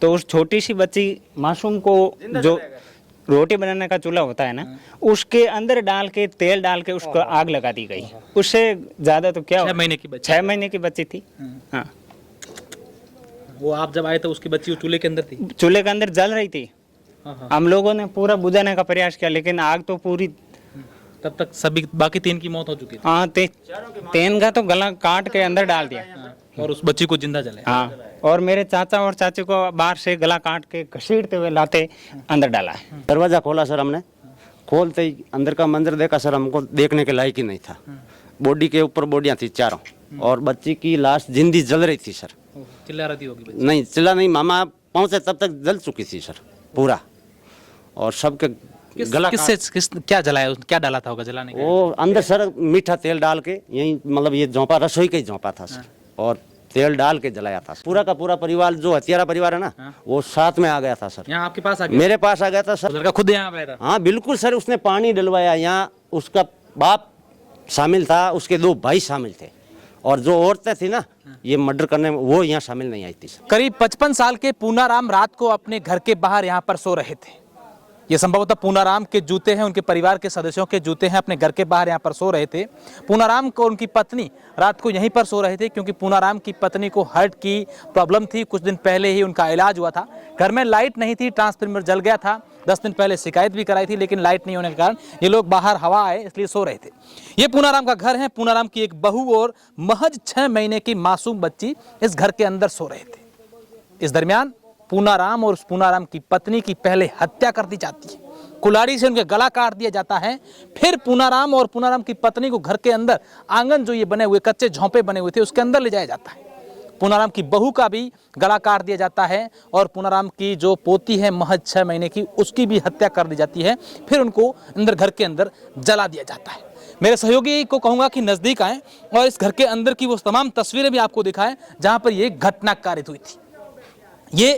तो उस छोटी सी बच्ची मासूम को जो रोटी बनाने का चूल्हा होता है ना, उसके अंदर डाल के तेल डाल के उसको आग लगा दी गई। उससे ज्यादा तो क्या, 6 महीने की बच्ची, 6 महीने की बच्ची थी। हाँ, वो आप जब आए तो उसकी बच्ची वो चूल्हे के अंदर थी। चूल्हे के अंदर जल रही थी। हम लोगों ने पूरा बुझाने का प्रयास किया, लेकिन आग तो पूरी, तब तक सभी बाकी 3 की मौत हो चुकी थी। हाँ, तेन का तो गला काट के अंदर डाल दिया। और उस बच्ची को जिंदा जलाया। हाँ, और मेरे चाचा और चाची को बाहर से गला काट के घसीटते हुए लाते अंदर डाला है। दरवाजा खोला सर, हमने खोलते ही अंदर का मंजर देखा सर, हमको देखने के लायक ही नहीं था। बॉडी के ऊपर बॉडियां थी चारों, और बच्ची की लाश जिंदी जल रही थी सर। चिल्ला रही होगी बच्ची। नहीं चिल्ला नहीं, मामा पहुंचे तब तक जल चुकी थी सर पूरा। और सबके गला क्या जलाया, क्या डाला था होगा जलाने के? वो अंदर सर मीठा तेल डाल के, यही मतलब ये झोंपा रसोई का ही झोंपा था सर, और तेल डाल के जलाया था। पूरा का पूरा परिवार, जो हथियारा परिवार है ना, वो साथ में आ गया था सर। यहाँ आपके पास आ गया? मेरे पास आ गया था सर। लड़का खुद यहाँ आया था? हाँ बिल्कुल सर, उसने पानी डलवाया। यहाँ उसका बाप शामिल था, उसके 2 भाई शामिल थे, और जो औरतें थी ना ये मर्डर करने में, वो यहाँ शामिल नहीं आई थी सर। करीब 55 साल के पूनाराम रात को अपने घर के बाहर यहाँ पर सो रहे थे। ये संभवतः पूनाराम के जूते हैं, उनके परिवार के सदस्यों के जूते हैं। अपने घर के बाहर यहाँ पर सो रहे थे। पूनाराम को उनकी पत्नी रात को यहीं पर सो रहे थे, क्योंकि पूनाराम की पत्नी को हार्ट की प्रॉब्लम थी। कुछ दिन पहले ही उनका इलाज हुआ था। घर में लाइट नहीं थी, ट्रांसफार्मर जल गया था। 10 दिन पहले शिकायत भी कराई थी, लेकिन लाइट नहीं होने के कारण ये लोग बाहर हवा आए इसलिए सो रहे थे। ये पूनाराम का घर है। पूनाराम की एक बहू और महज 6 महीने की मासूम बच्ची इस घर के अंदर सो रहे थे। इस दरमियान पूनाराम और उस पूनाराम की पत्नी की पहले हत्या कर दी जाती है। कुल्हाड़ी से उनके गला काट दिया जाता है। फिर पूनाराम और पूनाराम की पत्नी को घर के अंदर, आंगन जो ये बने हुए कच्चे झोंपे बने हुए थे, उसके अंदर ले जाया जाता है। पूनाराम की बहू का भी गला काट दिया जाता है, और पूनाराम की जो पोती है महज 6 महीने की, उसकी भी हत्या कर दी जाती है। फिर उनको अंदर, घर के अंदर जला दिया जाता है। मेरे सहयोगी को कहूँगा कि नज़दीक आएँ और इस घर के अंदर की वो तमाम तस्वीरें भी आपको दिखाएं जहाँ पर ये घटना कारित हुई थी। ये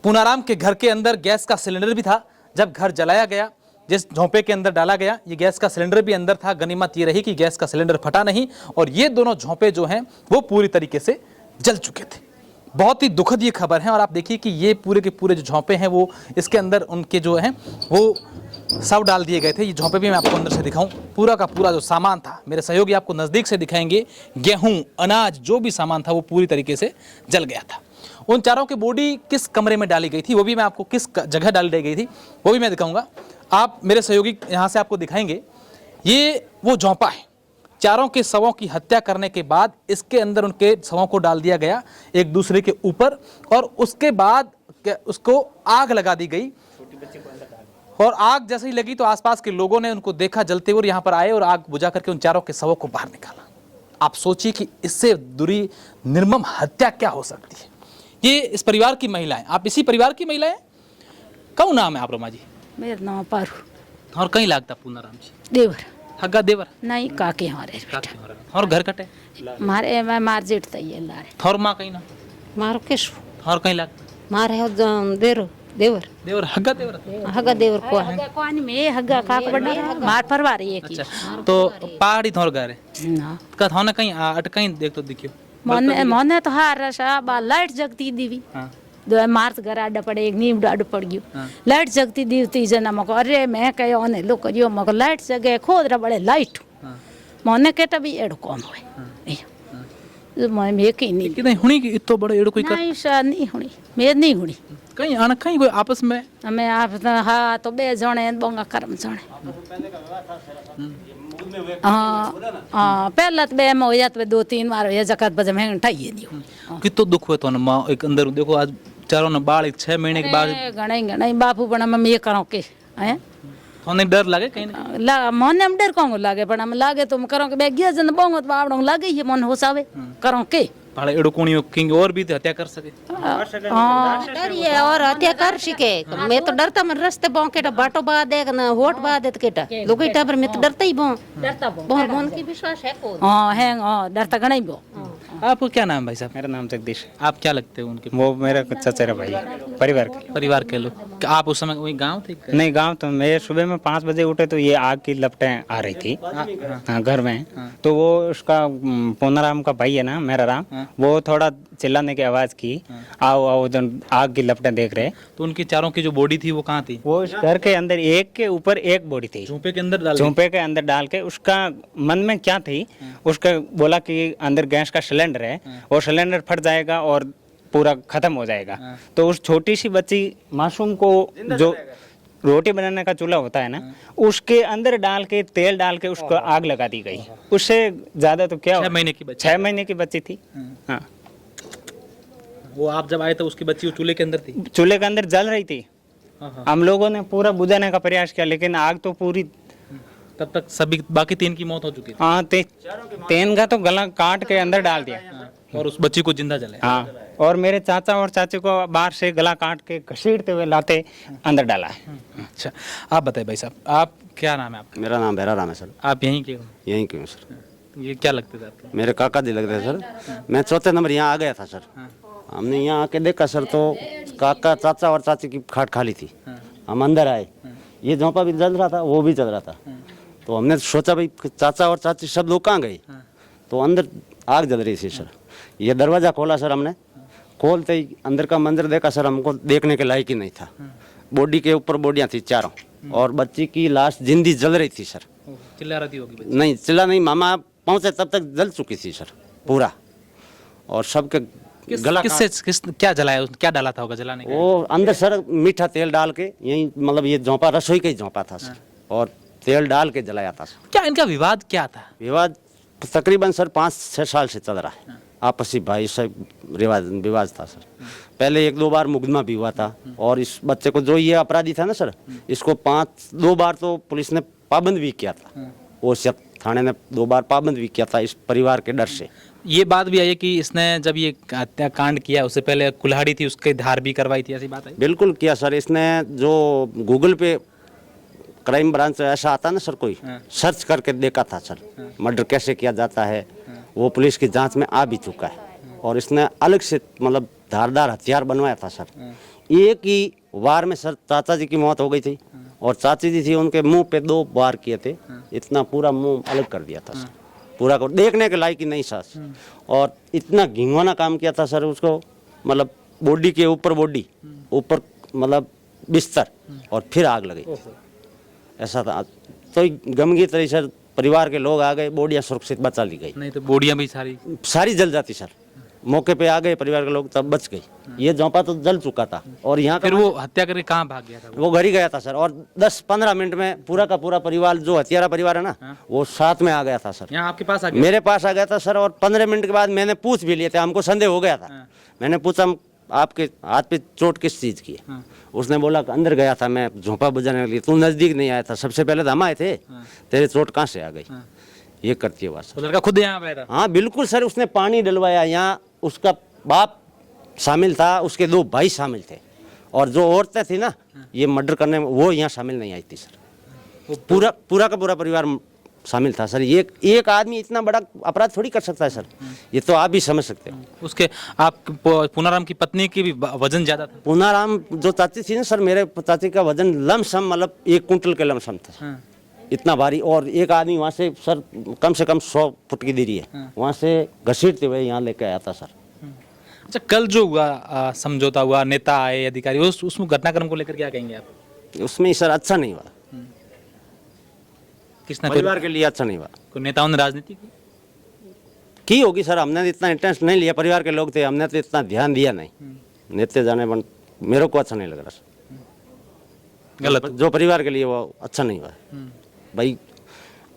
पूनाराम के घर के अंदर गैस का सिलेंडर भी था। जब घर जलाया गया, जिस झोंपे के अंदर डाला गया, ये गैस का सिलेंडर भी अंदर था। गनीमत ये रही कि गैस का सिलेंडर फटा नहीं, और ये दोनों झोंपे जो हैं वो पूरी तरीके से जल चुके थे। बहुत ही दुखद ये खबर है। और आप देखिए कि ये पूरे के पूरे जो झोंपे हैं वो इसके अंदर उनके जो हैं वो शव डाल दिए गए थे। ये झोंपे भी मैं आपको अंदर से दिखाऊं। पूरा का पूरा जो सामान था, मेरे सहयोगी आपको नज़दीक से दिखाएंगे, गेहूँ, अनाज, जो भी सामान था वो पूरी तरीके से जल गया था। उन चारों की बॉडी किस कमरे में डाली गई थी, वो भी मैं आपको, किस जगह डाली गई थी वो भी मैं दिखाऊंगा। आप मेरे सहयोगी यहाँ से आपको दिखाएंगे। ये वो झोंपा है। चारों के शवों की हत्या करने के बाद इसके अंदर उनके शवों को डाल दिया गया एक दूसरे के ऊपर, और उसके बाद उसको आग लगा दी गई। और आग जैसे ही लगी तो आसपास के लोगों ने उनको देखा जलते हुए, यहाँ पर आए और आग बुझा करके उन चारों के शवों को बाहर निकाला। आप सोचिए कि इससे बुरी निर्मम हत्या क्या हो सकती है। ये इस परिवार की महिलाएं, आप इसी परिवार की महिलाएं? कौन नाम है आप रोमा जी? मेरा नाम पारू। और कहीं लागता पूनाराम जी? देवर। हग्गा देवर? नहीं, काके हमारे। और घर कटे? मारे मैं मार जेठ तैये लारे। थोर मां कहीं ना? मारो किस? और कहीं लागता? मारे हो देरो देवर। देवर हग्गा देवर? हग्गा देवर को है। कौन में हग्गा काक बड़ा मार परवार एक ही। अच्छा, तो पहाड़ी थोर गारे ना का थाने कहीं अटकहीं देख तो दिखियो। मोने तो हार सा बा लाइट जगती दीवी। हां, दो मार्च घर आड पड़े, एक नीम डाड पड़ गयो। लाइट जगती दीवती जना मको, अरे मैं कयो ओने लो करियो मको लाइट जगे खोद रा बड़े लाइट। मोने केटा भी एड़ो कौन होए। मैं मेकी नहीं कि नहीं हुणी कि इतो बड़े एड़ो कोई कर नहीं सा नहीं हुणी, मैं नहीं हुणी। कहीं आना कहीं कोई आपस में हमें आप हाँ तो बे जणे बोंगा कर्म जणे। हाँ पहला तो बे में हो जात 2-3 बार हो जकत बजे में ठाइए नहीं। कितो दुख हुए तो न मां एक अंदर देखो आज चारों ने बाल 6 महीने के बाद घणे बापू पण हम ये करो के हैं। थाने डर लागे कहीं ना? ला मोने हम डर कोंगो लागे, पण हम लागे तो करो के बे गया जन बोंगो तो बावड़ो लागे ये मन होसावे करो के। भाड़े एड़ो कोणी किंग और भी हत्या कर सके। हाँ डरिए और हत्या कर सके। मैं तो डरता, मैं रास्ते बों केटा बाटो बा दे ना होट बा दे केटा लोग टाबर में तो डरता ही बों। बों बों की विश्वास है को। हाँ है, हाँ डरता घणे बो। आपको क्या नाम भाई साहब? मेरा नाम जगदीश। आप क्या लगते हो उनके? वो मेरा चचेरा भाई, परिवार के लोग। आप उस समय वही गांव थे? नहीं, गांव तो मैं सुबह में 5 बजे उठे तो ये आग की लपटें आ रही थी घर में। तो वो उसका पूनाराम का भाई है ना, मेरा राम, वो थोड़ा चिल्लाने की आवाज़ की, आओ आओ, जो आग की लपटें देख रहे। तो उनकी चारों की जो बॉडी थी वो कहाँ थी? वो इस घर के अंदर एक के ऊपर एक बॉडी थी, झोंपे के अंदर डाल दी? झोंपे के अंदर डाल के। उसका मन में क्या थी, उसका बोला कि अंदर गैस का सिलेंडर है और सिलेंडर फट जाएगा और पूरा खत्म हो जाएगा। तो उस छोटी सी बच्ची मासूम को जो रोटी बनाने का चूल्हा होता है ना, उसके अंदर डाल के तेल डाल के उसको आग लगा दी गई। उससे ज्यादा तो क्या 6 महीने की बच्ची? 6 महीने की बच्ची थी। हाँ, वो आप जब आए तो उसकी बच्ची वो चूल्हे के अंदर थी? चूल्हे के अंदर जल रही थी। हाँ। हम लोगों ने पूरा बुझाने का प्रयास किया, लेकिन आग तो पूरी। तब तक सभी बाकी 3 की मौत हो चुकी थी। हाँ, तेन का तो गला काट के अंदर डाल दिया। और उस बच्ची को जिंदा जलाया। हाँ, और मेरे चाचा और चाची को बाहर से गला काट के घसीटते हुए लाते अंदर डाला है। अच्छा, आप बताइए भाई साहब, आप क्या नाम है आपका? मेरा नाम भैरा राम है सर, आप यहीं के हो? यहीं क्यों सर? ये क्या लगते थे आपको? मेरे काका जी लग रहे सर। मैं चौथे नंबर यहाँ आ गया था सर। हमने यहाँ आके देखा सर, तो काका चाचा और चाची की खाट खाली थी। हम अंदर आए, ये झोंपा भी जल रहा था, वो भी जल रहा था। तो हमने सोचा भाई चाचा और चाची सब लोग कहाँ गए, तो अंदर आग जल रही थी सर। ये दरवाज़ा खोला सर हमने, खोलते ही अंदर का मंजर देखा सर, हमको देखने के लायक ही नहीं था। बॉडी के ऊपर बॉडियाँ थी चारों, और बच्ची की लाश जिंदी जल रही थी सर। चिल्ला रही होगी बच्ची? नहीं चिल्ला नहीं, मामा पहुँचे तब तक जल चुकी थी सर पूरा। और सबके गला क्या जलाया, क्या डाला था होगा जलाने का? वो अंदर सर मीठा तेल डाल के, यही मतलब ये झोंपा रसोई का ही झोंपा था सर, और तेल डाल के जलाया था सर। क्या इनका विवाद क्या था? विवाद तकरीबन सर 5-6 साल से चल रहा है, आपसी भाई से विवाद था सर। पहले 1-2 बार मुकदमा भी हुआ था, और इस बच्चे को जो ये अपराधी था ना सर, इसको 2 बार तो पुलिस ने पाबंद भी किया था। वो थाने ने 2 बार पाबंद भी किया था इस परिवार के डर से। ये बात भी आई है कि इसने जब ये हत्याकांड किया उससे पहले कुल्हाड़ी थी, उसके धार भी करवाई थी, ऐसी बात है? बिल्कुल किया सर। इसने जो गूगल पे क्राइम ब्रांच ऐसा आता ना सर, कोई सर्च करके देखा था सर, मर्डर कैसे किया जाता है, वो पुलिस की जांच में आ भी चुका है। और इसने अलग से मतलब धारदार हथियार बनवाया था सर। एक ही वार में सर चाचा जी की मौत हो गई थी, और चाची जी थी, उनके मुंह पे 2 वार किए थे। इतना पूरा मुंह अलग कर दिया था सर, पूरा को देखने के लायक ही नहीं सर। और इतना घिनौना काम किया था सर उसको, मतलब बॉडी के ऊपर बॉडी, ऊपर मतलब बिस्तर, और फिर आग लगी, ऐसा था। तो गमगीन तरह सर परिवार के लोग आ गए, बॉडियाँ सुरक्षित बचा ली गई, नहीं तो बॉडियां भी सारी जल जाती सर। मौके पे आ गए परिवार के लोग, तब बच गई। ये झोंपा तो जल चुका था। और यहाँ फिर वो हत्या करके कहाँ भाग गया था? वो घर ही गया था सर, और 10-15 मिनट में पूरा का पूरा परिवार, जो हथियारा परिवार है ना, वो साथ में आ गया था सर। यहाँ आपके पास आ गया? मेरे पास आ गया था सर, और 15 मिनट के बाद मैंने पूछ भी लिए थे, हमको संदेह हो गया था। मैंने पूछा आपके हाथ पे चोट किस चीज की है? उसने बोला अंदर गया था मैं झोंपा बुझाने के लिए, तू नजदीक नहीं आया था, सबसे पहले तो हम आए थे, तेरे चोट कहाँ से आ गई? ये करती है बात सर। वो लड़का खुद यहाँ आया था? हाँ बिल्कुल सर, उसने पानी डलवाया। यहाँ उसका बाप शामिल था, उसके 2 भाई शामिल थे, और जो औरतें थी ना ये मर्डर करने में, वो यहाँ शामिल नहीं आई थी सर। पूरा का पूरा परिवार शामिल था सर। ये एक आदमी इतना बड़ा अपराध थोड़ी कर सकता है सर, ये तो आप भी समझ सकते हो। उसके आप पूनाराम की पत्नी की भी वजन ज्यादा था? पूनाराम जो चाची थी ना सर, मेरे चाची का वजन लमसम मतलब 1 कुंटल के लमसम था, इतना भारी। और एक आदमी वहाँ से सर कम से कम 100 फुट की दूरी है, वहाँ से घसीटते हुए यहाँ लेके आया था सर। अच्छा, कल जो हुआ समझौता हुआ, नेता आए, अधिकारी, उसमें घटनाक्रम को लेकर क्या कहेंगे आप? उसमें सर अच्छा नहीं हुआ, किसने? परिवार के लिए अच्छा नहीं हुआ। कोई नेताओं ने राजनीति की होगी सर, हमने इतना इंटरेस्ट नहीं लिया, परिवार के लोग थे, हमने तो इतना ध्यान दिया नहीं। नेते जाने बन मेरे को अच्छा नहीं लग रहा सर, गलत जो परिवार के लिए वो अच्छा नहीं हुआ भाई।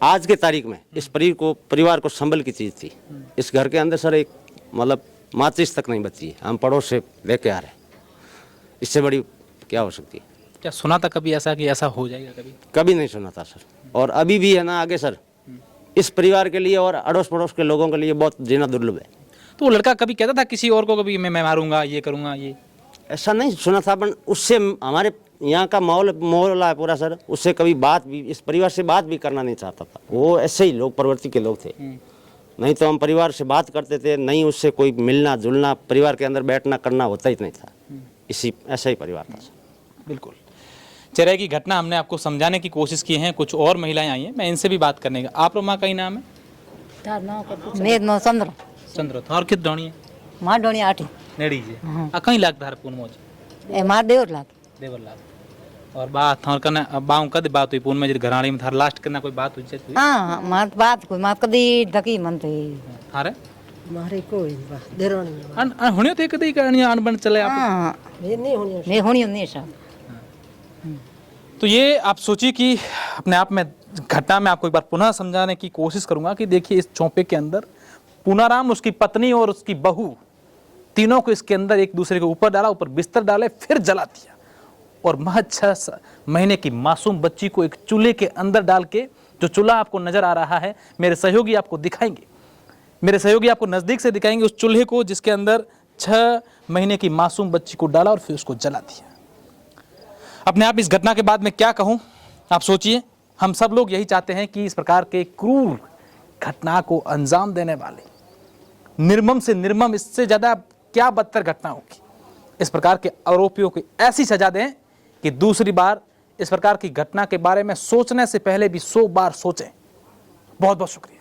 आज के तारीख में इस परिवार को संभल की चीज़ थी। इस घर के अंदर सर एक मतलब माचिस तक नहीं बची है, हम पड़ोस से लेके आ रहे हैं, इससे बड़ी क्या हो सकती है? क्या सुना था कभी ऐसा कि ऐसा हो जाएगा? कभी नहीं सुना था सर, और अभी भी है ना आगे सर, इस परिवार के लिए और अड़ोस पड़ोस के लोगों के लिए बहुत जीना दुर्लभ है। तो वो लड़का कभी कहता था किसी और को, कभी मैं मारूंगा, ये करूंगा, ये ऐसा नहीं सुना था, पर उससे हमारे यहाँ का माहौल है पूरा सर, उससे कभी बात भी, इस परिवार से बात भी करना नहीं चाहता था। वो ऐसे ही लोग प्रवृत्ति के लोग थे, नहीं तो हम परिवार से बात करते थे, नहीं उससे कोई मिलना जुलना, परिवार के अंदर बैठना करना होता ही नहीं था। इसी ऐसा ही परिवार था सर। बिल्कुल। चेहरे की घटना हमने आपको समझाने की कोशिश की है, कुछ और महिलाएं आई हैं, मैं इनसे भी बात करने का। आप लोग माँ का ही नाम है? मेद नो चंद्र चंद्र और कित ढोणी है? मां डोणी आठी नेड़ी जे कहीं लाग धार पून मोज ए मां देवर लाग देवर लाग और बात थार कने बाऊ कद बात हुई पून में जे घराणी में थार लास्ट करना कोई बात हुई छे हां मां बात कोई मां कदी धकी मन थे थारे मारे कोई देरानी अन हुनियो ते कदी कहानी अनबन चले आप हां नहीं होनी नहीं होनी नहीं साहब तो ये आप सोचिए कि अपने आप में घटना में आपको एक बार पुनः समझाने की कोशिश करूंगा कि देखिए इस चौपे के अंदर पूनाराम, उसकी पत्नी और उसकी बहू, तीनों को इसके अंदर एक दूसरे के ऊपर डाला, ऊपर बिस्तर डाले, फिर जला दिया और महज 6 महीने की मासूम बच्ची को एक चूल्हे के अंदर डाल के, जो चूल्हा आपको नजर आ रहा है, मेरे सहयोगी आपको दिखाएंगे, मेरे सहयोगी आपको नजदीक से दिखाएंगे उस चूल्हे को जिसके अंदर 6 महीने की मासूम बच्ची को डाला और फिर उसको जला दिया। अपने आप इस घटना के बाद में क्या कहूं, आप सोचिए। हम सब लोग यही चाहते हैं कि इस प्रकार के क्रूर घटना को अंजाम देने वाले, निर्मम से निर्मम, इससे ज्यादा क्या बदतर घटना होगी, इस प्रकार के आरोपियों को ऐसी सजा दें कि दूसरी बार इस प्रकार की घटना के बारे में सोचने से पहले भी 100 बार सोचें। बहुत बहुत शुक्रिया।